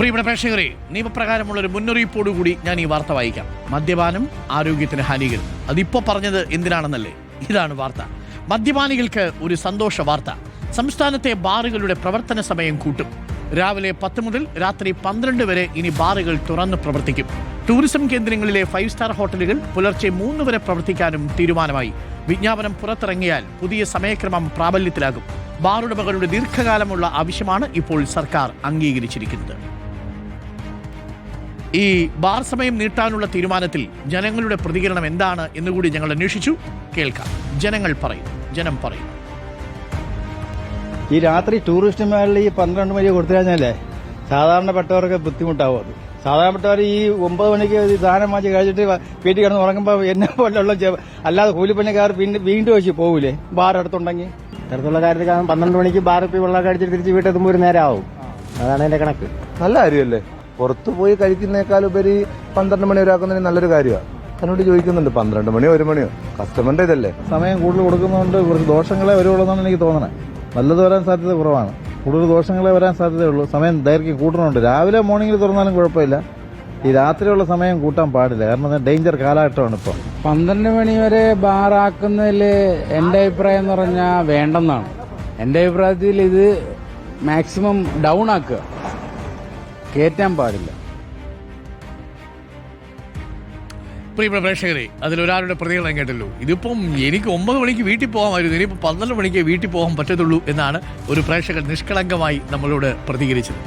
പ്രിയപ്പെട്ട പ്രേക്ഷകരെ, നിയമപ്രകാരമുള്ള ഒരു മുന്നറിയിപ്പോടുകൂടി ഞാൻ ഈ വാർത്ത വായിക്കാം. മദ്യപാനം ആരോഗ്യത്തിന് ഹാനികരം. അതിപ്പോൾ പറഞ്ഞത് എന്തിനാണെന്നല്ലേ? ഇതാണ് വാർത്ത. മദ്യപാനികൾക്ക് ഒരു സന്തോഷ വാർത്ത. സംസ്ഥാനത്തെ ബാറുകളുടെ പ്രവർത്തന സമയം കൂട്ടും. രാവിലെ 10 മുതൽ രാത്രി 12 വരെ ഇനി ബാറുകൾ തുറന്ന് പ്രവർത്തിക്കും. ടൂറിസം കേന്ദ്രങ്ങളിലെ 5 സ്റ്റാർ ഹോട്ടലുകൾ പുലർച്ചെ 3 വരെ പ്രവർത്തിക്കാനും തീരുമാനമായി. വിജ്ഞാപനം പുറത്തിറങ്ങിയാൽ പുതിയ സമയക്രമം പ്രാബല്യത്തിലാകും. ബാറുടമകളുടെ ദീർഘകാലമുള്ള ആവശ്യമാണ് ഇപ്പോൾ സർക്കാർ അംഗീകരിച്ചിരിക്കുന്നത്. ഈ ബാർ സമയം നീട്ടാനുള്ള തീരുമാനത്തിൽ ജനങ്ങളുടെ പ്രതികരണം എന്താണ് എന്നുകൂടി ഞങ്ങൾ അന്വേഷിച്ചു. കേൾക്കാം. ജനം പറയും. ഈ രാത്രി ടൂറിസ്റ്റ് മേഖലയിൽ ഈ 12 മണി കൊടുത്തു കഴിഞ്ഞാലേ സാധാരണപ്പെട്ടവർക്ക് ബുദ്ധിമുട്ടാവും. അത് സാധാരണപ്പെട്ടവർ ഈ 9 മണിക്ക് ദാനം വാങ്ങി കഴിച്ചിട്ട് വീട്ടിൽ കിടന്ന് ഉറങ്ങുമ്പോൾ എന്നെ പോലുള്ള അല്ലാതെ കൂലിപ്പണിക്കാർ വീണ്ടും വെച്ച് പോകൂലേ ബാർ അടുത്തുണ്ടെങ്കിൽ. അടുത്തുള്ള കാര്യത്തിൽ 12 മണിക്ക് ബാറിൽ പോയി വെള്ളം കഴിച്ചിട്ട് തിരിച്ച് വീട്ടെത്തുമ്പോൾ ഒരു നേരം ആവും. അതാണ് എന്റെ കണക്ക്. നല്ല കാര്യമല്ലേ? പുറത്തു പോയി കഴിക്കുന്നേക്കാളുപരി 12 മണി വരെ ആക്കുന്നതിന് നല്ലൊരു കാര്യമാണ്. അതിനോട് ചോദിക്കുന്നുണ്ട് 12 മണിയോ 1 മണിയോ കസ്റ്റമറിന്റെ ഇതല്ലേ. സമയം കൂടുതൽ കൊടുക്കുന്നതുകൊണ്ട് കുറച്ച് ദോഷങ്ങളെ വരുള്ളൂന്നാണ് എനിക്ക് തോന്നണേ. നല്ലത് വരാൻ സാധ്യത കുറവാണ്, കൂടുതൽ ദോഷങ്ങളെ വരാൻ സാധ്യതയുള്ളൂ. സമയം ദൈർഘ്യം കൂട്ടണമുണ്ട്. രാവിലെ മോർണിംഗിൽ തുറന്നാലും കുഴപ്പമില്ല, ഈ രാത്രിയുള്ള സമയം കൂട്ടാൻ പാടില്ല. കാരണം ഡേഞ്ചർ കാലഘട്ടമാണ് ഇപ്പോൾ. 12 മണി വരെ ബാറാക്കുന്നതിൽ എൻ്റെ അഭിപ്രായം എന്ന് പറഞ്ഞാൽ വേണ്ടെന്നാണ്. എൻ്റെ അഭിപ്രായത്തിൽ ഇത് മാക്സിമം ഡൗൺ ആക്കുക, കയറ്റാൻ പാടില്ല. പ്രിയപ്പെട്ട പ്രേക്ഷകരെ, അതിലൊരാളുടെ പ്രതികരണം കേട്ടല്ലോ. ഇതിപ്പം എനിക്ക് 9 മണിക്ക് വീട്ടിൽ പോകാമായിരുന്നു, ഇനിയിപ്പോൾ 12 മണിക്ക് വീട്ടിൽ പോകാൻ പറ്റത്തുള്ളൂ എന്നാണ് ഒരു പ്രേക്ഷകൻ നിഷ്കളങ്കമായി നമ്മളോട് പ്രതികരിച്ചത്.